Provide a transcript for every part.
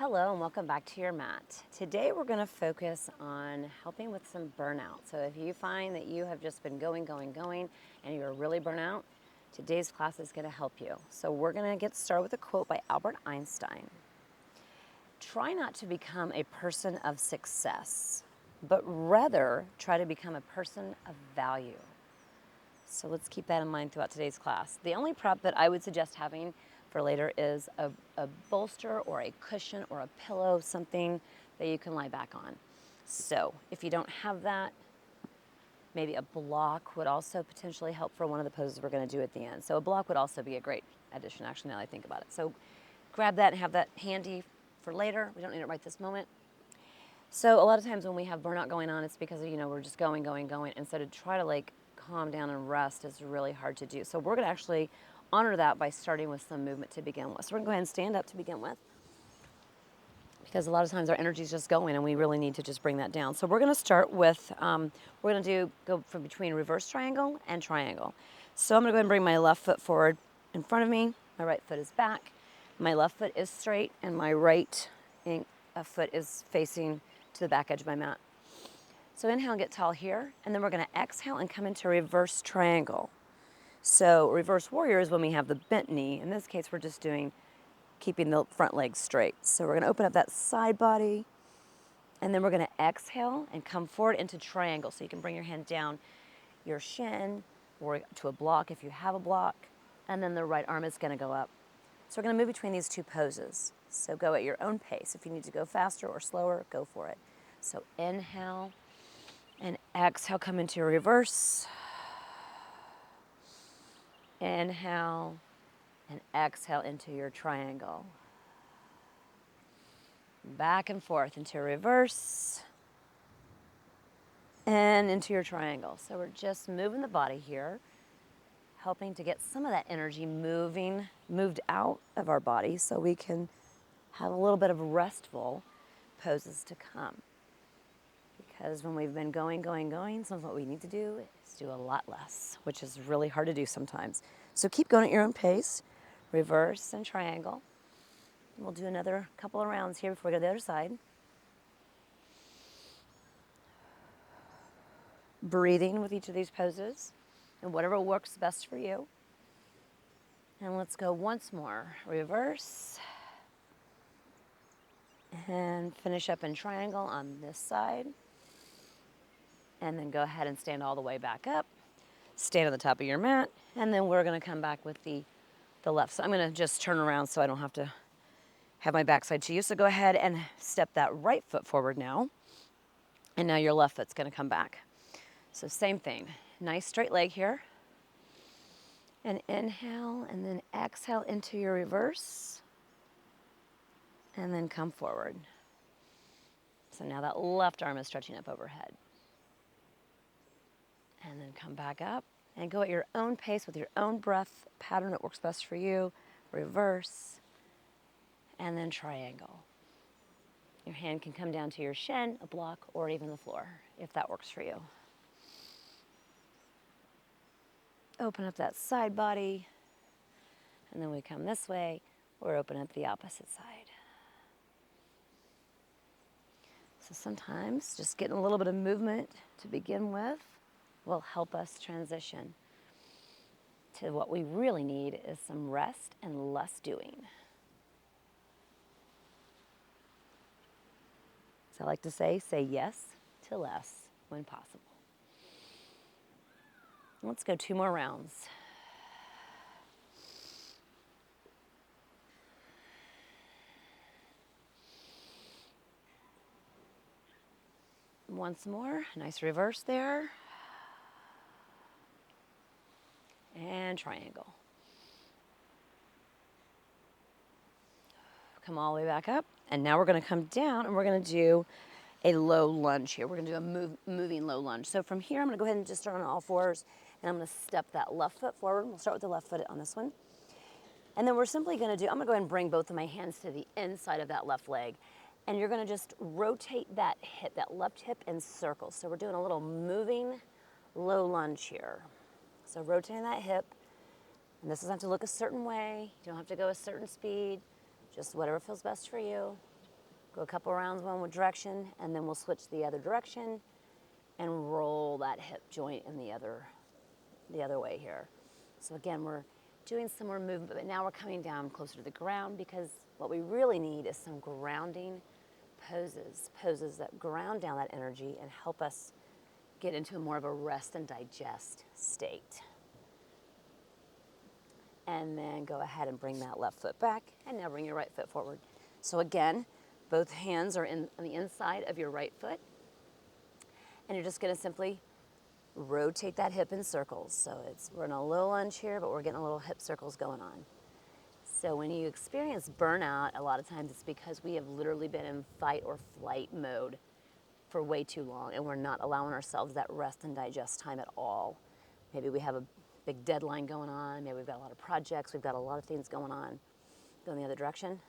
Hello and welcome back to your mat. Today we're going to focus on helping with some burnout. So if you find that you have just been going and you're really burnt out, today's class is going to help you. So we're going to get started with a quote by Albert Einstein. Try not to become a person of success, but rather try to become a person of value. So let's keep that in mind throughout today's class. The only prep that I would suggest having for later is a bolster or a cushion or a pillow, something that you can lie back on. So if you don't have that, maybe a block would also potentially help for one of the poses we're going to do at the end. So a block would also be a great addition, actually, now that I think about it. So grab that and have that handy for later. We don't need it right this moment. So a lot of times when we have burnout going on, it's because, we're just going. And so to try to calm down and rest is really hard to do. So we're going to actually honor that by starting with some movement to begin with. So we're going to go ahead and stand up to begin with, because a lot of times our energy is just going and we really need to just bring that down. So we're going to start with, we're going to go from between reverse triangle and triangle. So I'm going to go ahead and bring my left foot forward in front of me. My right foot is back. My left foot is straight and my right foot is facing to the back edge of my mat. So inhale and get tall here, and then we're going to exhale and come into reverse triangle. So reverse warrior is when we have the bent knee. In this case, we're just keeping the front leg straight. So we're going to open up that side body, and then we're going to exhale and come forward into triangle. So you can bring your hand down your shin or to a block if you have a block, and then the right arm is going to go up. So we're going to move between these two poses. So go at your own pace. If you need to go faster or slower, go for it. So inhale and exhale, come into your reverse. Inhale and exhale into your triangle. Back and forth into reverse and into your triangle. So we're just moving the body here, helping to get some of that energy moved out of our body so we can have a little bit of restful poses to come. Because when we've been going, sometimes what we need to do is do a lot less, which is really hard to do sometimes. So keep going at your own pace, reverse and triangle. We'll do another couple of rounds here before we go to the other side. Breathing with each of these poses and whatever works best for you. And let's go once more. Reverse. And finish up in triangle on this side. And then go ahead and stand all the way back up. Stand on the top of your mat. And then we're going to come back with the left. So I'm going to just turn around so I don't have to have my backside to you. So go ahead and step that right foot forward now. And now your left foot's going to come back. So same thing. Nice straight leg here. And inhale and then exhale into your reverse. And then come forward. So now that left arm is stretching up overhead. And then come back up and go at your own pace with your own breath pattern that works best for you. Reverse and then triangle. Your hand can come down to your shin, a block, or even the floor if that works for you. Open up that side body, and then we come this way or open up the opposite side. So sometimes just getting a little bit of movement to begin with will help us transition to what we really need is some rest and less doing. So I like to say yes to less when possible. Let's go 2 more rounds. Once more, nice reverse there. And triangle. Come all the way back up. And now we're going to come down and we're going to do a low lunge here. We're going to do a moving low lunge. So from here, I'm going to go ahead and just start on all fours. And I'm going to step that left foot forward. We'll start with the left foot on this one. And then we're simply going to I'm going to go ahead and bring both of my hands to the inside of that left leg. And you're going to just rotate that hip, that left hip in circles. So we're doing a little moving low lunge here. So rotating that hip. And this doesn't have to look a certain way. You don't have to go a certain speed. Just whatever feels best for you. Go a couple rounds one direction, and then we'll switch the other direction and roll that hip joint in the other way here. So again, we're doing some more movement, but now we're coming down closer to the ground, because what we really need is some grounding poses that ground down that energy and help us get into more of a rest and digest state. And then go ahead and bring that left foot back, and now bring your right foot forward. So again, both hands are on the inside of your right foot, and you're just gonna simply rotate that hip in circles. So we're in a low lunge here, but we're getting a little hip circles going on. So when you experience burnout, a lot of times it's because we have literally been in fight or flight mode for way too long, and we're not allowing ourselves that rest and digest time at all. Maybe we have a big deadline going on, maybe we've got a lot of projects, we've got a lot of things going on. Go in the other direction.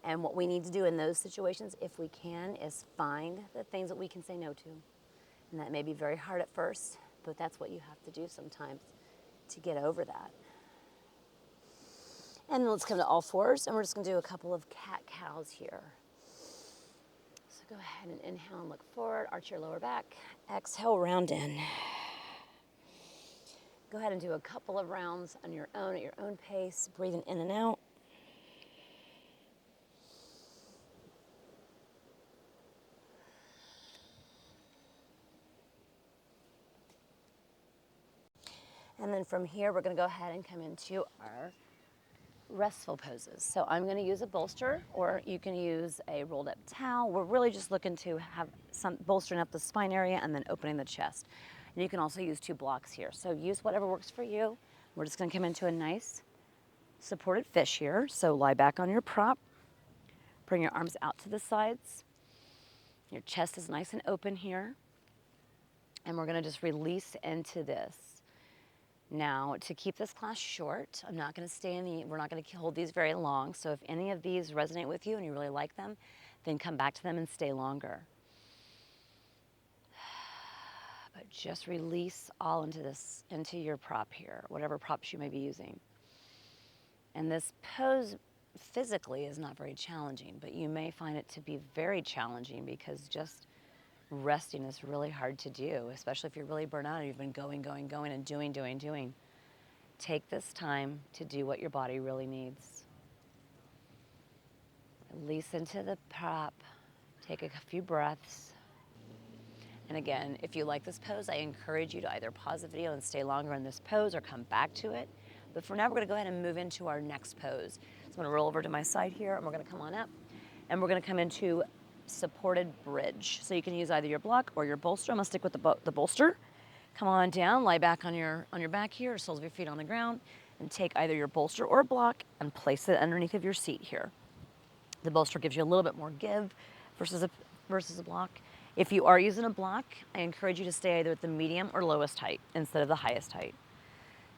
And what we need to do in those situations, if we can, is find the things that we can say no to. And that may be very hard at first, but that's what you have to do sometimes to get over that. And then let's come to all fours, and we're just gonna do a couple of cat-cows here. So go ahead and inhale and look forward, arch your lower back. Exhale, round in. Go ahead and do a couple of rounds on your own, at your own pace, breathing in and out. And then from here, we're gonna go ahead and come into our restful poses. So I'm gonna use a bolster, or you can use a rolled up towel. We're really just looking to have some bolstering up the spine area and then opening the chest. And you can also use 2 blocks here. So use whatever works for you. We're just gonna come into a nice supported fish here. So lie back on your prop, bring your arms out to the sides. Your chest is nice and open here. And we're gonna just release into this. Now, to keep this class short, we're not gonna hold these very long. So if any of these resonate with you and you really like them, then come back to them and stay longer. But just release all into your prop here, whatever props you may be using. And this pose physically is not very challenging, but you may find it to be very challenging because just resting is really hard to do, especially if you're really burnt out and you've been going and doing. Take this time to do what your body really needs. Release into the prop, take a few breaths. And again, if you like this pose, I encourage you to either pause the video and stay longer in this pose or come back to it. But for now, we're gonna go ahead and move into our next pose. So I'm gonna roll over to my side here, and we're gonna come on up, and we're gonna come into supported bridge. So you can use either your block or your bolster. I'm gonna stick with the bolster. Come on down, lie back on your back here, soles of your feet on the ground, and take either your bolster or block and place it underneath of your seat here. The bolster gives you a little bit more give versus a block. If you are using a block, I encourage you to stay either at the medium or lowest height instead of the highest height.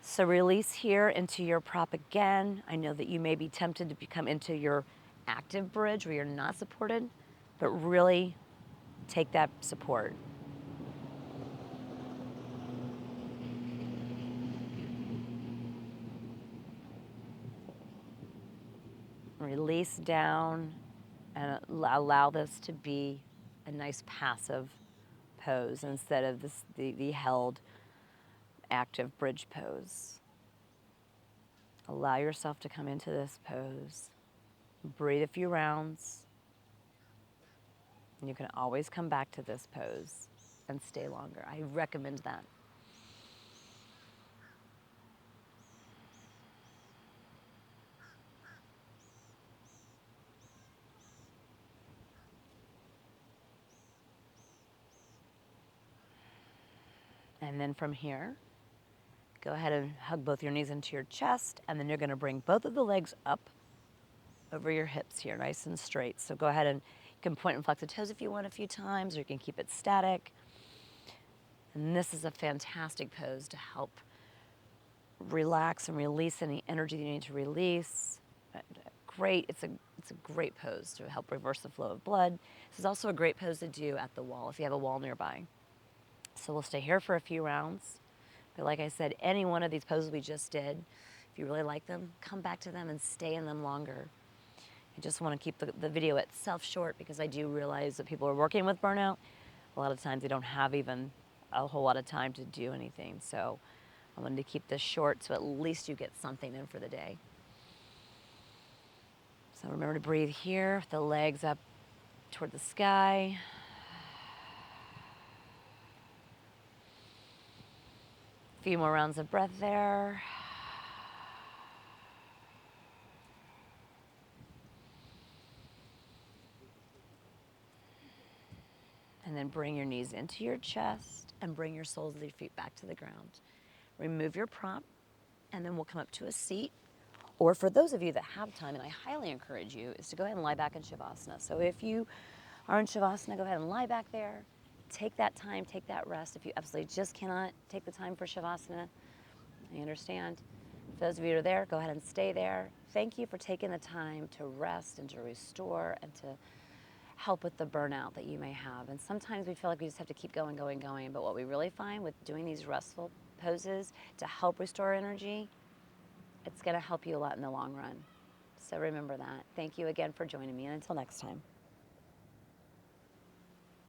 So release here into your prop again. I know that you may be tempted to come into your active bridge where you're not supported, but really take that support. Release down and allow this to be a nice passive pose instead of the held active bridge pose. Allow yourself to come into this pose. Breathe a few rounds. And you can always come back to this pose and stay longer. I recommend that. And then from here, go ahead and hug both your knees into your chest, and then you're gonna bring both of the legs up over your hips here, nice and straight. So go ahead and you can point and flex the toes if you want a few times, or you can keep it static. And this is a fantastic pose to help relax and release any energy that you need to release. It's a great pose to help reverse the flow of blood. This is also a great pose to do at the wall if you have a wall nearby. So we'll stay here for a few rounds. But like I said, any one of these poses we just did, if you really like them, come back to them and stay in them longer. I just want to keep the video itself short because I do realize that people are working with burnout. A lot of times they don't have even a whole lot of time to do anything. So I wanted to keep this short so at least you get something in for the day. So remember to breathe here, the legs up toward the sky. A few more rounds of breath there. And then bring your knees into your chest and bring your soles of your feet back to the ground. Remove your prop, and then we'll come up to a seat. Or for those of you that have time, and I highly encourage you, is to go ahead and lie back in Shavasana. So if you are in Shavasana, go ahead and lie back there. Take that time, take that rest. If you absolutely just cannot take the time for Shavasana, I understand. For those of you who are there, go ahead and stay there. Thank you for taking the time to rest and to restore and to help with the burnout that you may have. And sometimes we feel like we just have to keep going, going, going. But what we really find with doing these restful poses to help restore energy, it's going to help you a lot in the long run. So remember that. Thank you again for joining me, and until next time.